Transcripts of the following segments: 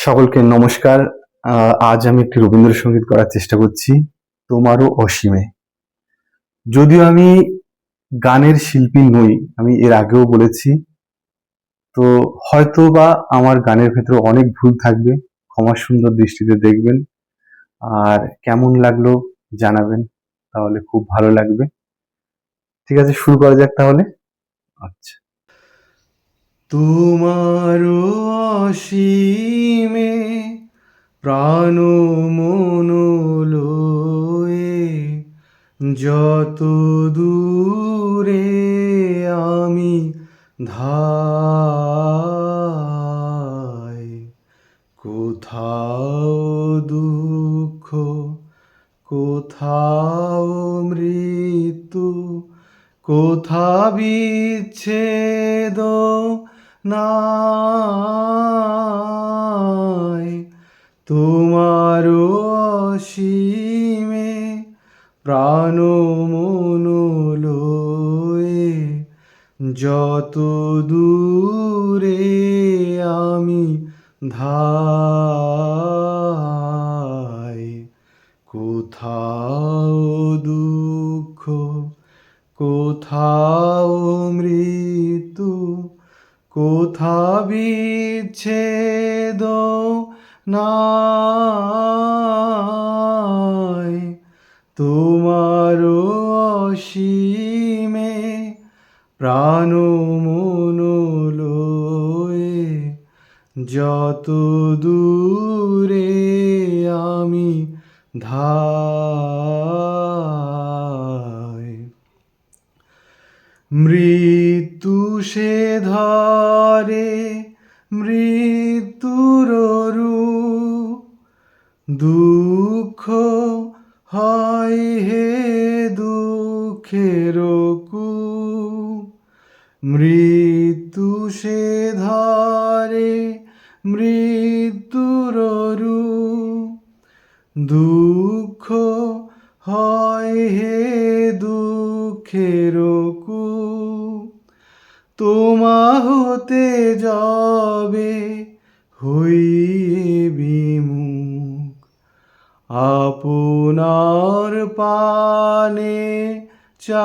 সকলকে নমস্কার। আজ আমি একটি রবীন্দ্রসঙ্গীত করার চেষ্টা করছি, তোমারও অসীমে। যদিও আমি গানের শিল্পী নই, আমি এর আগেও বলেছি, তো হয়তো বা আমার গানের ভেতরে অনেক ভুল থাকবে, ক্ষমা সুন্দর দৃষ্টিতে দেখবেন। আর কেমন লাগলো জানাবেন, তাহলে খুব ভালো লাগবে। ঠিক আছে, শুরু করা যাক তাহলে। আচ্ছা। তোমারও অসীমে প্রাণ মন লয়ে যত দূরে আমি ধাই, কোথাও দুঃখ, কোথাও মৃত্যু, কোথা বিচ্ছেদ নাই। তোমারও অসীমে প্রাণ মন লয়ে যত দূরে আমি ধাই, কোথাও দুঃখ, কোথাও মৃত্যু, কোথা বিচ্ছেদ নাই। তোমার অসীমে প্রাণ মন লয়ে যত দূরে আমি ধাই, মৃত্যু সে ধরে মৃত্যুর রূপ, দুঃখ হয় হে দুঃখের কূপ। মৃত্যু সে ধরে মৃত্যুর রূপ, দুঃখ হয় হে দুঃখের কূপ। তোমা হতে যাবে হইয়ে বিমুখ, আপনার পানে চাই।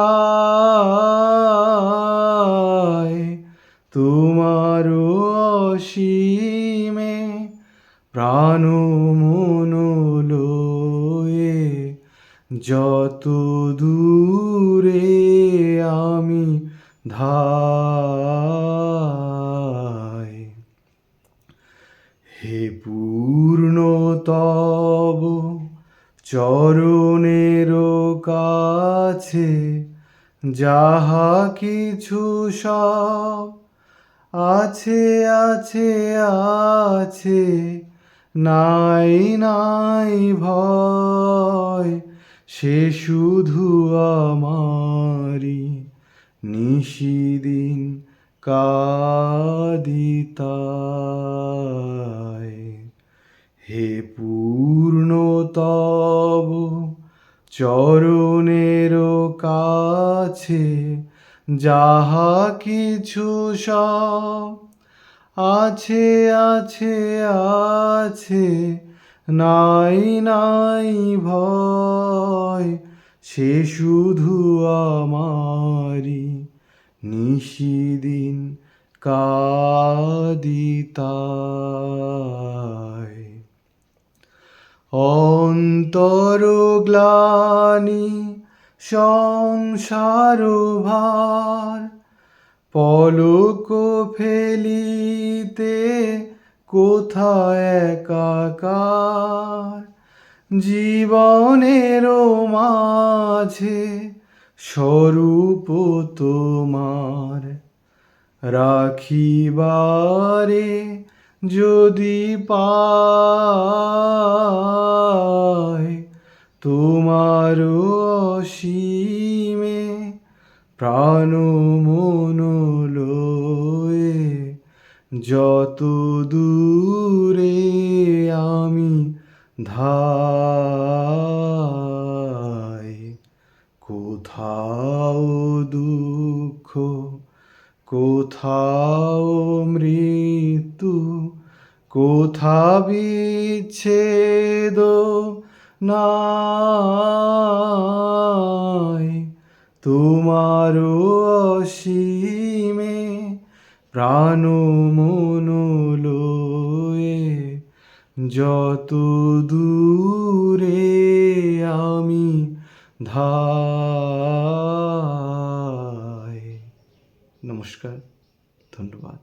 তোমার অসীমে প্রাণ মন লয়ে যত দূরে আমি ধাই, হে পূর্ণ তব চরণের কাছে যাহা কিছু সব আছে আছে আছে, নাই নাই ভয়, সে শুধু আমারি নিশিদিন কাদিতায়। হে পূর্ণ তব চরণের কাছে যাহা কিছু সব আছে আছে আছে, নাই নাই ভয়, সে শুধু আমারি নিশিদিন কাদিতায়। অন্তর গ্লানি সংসার ভার, পলক ফেলিতে কোথায় একাকার। জীবনের মাঝে স্বরূপ তোমার রাখিবারে যদি পাই, তোমার অসীমে প্রাণ মন লয়ে যত দূরে আমি ধাই, কোথাও দুঃখ, কোথাও মৃত্যু, কোথা বিচ্ছেদ নাই, তোমার অসীমে প্রাণ মন লয়ে যত দূরে আমি ধাই। নমস্কার, ধন্যবাদ।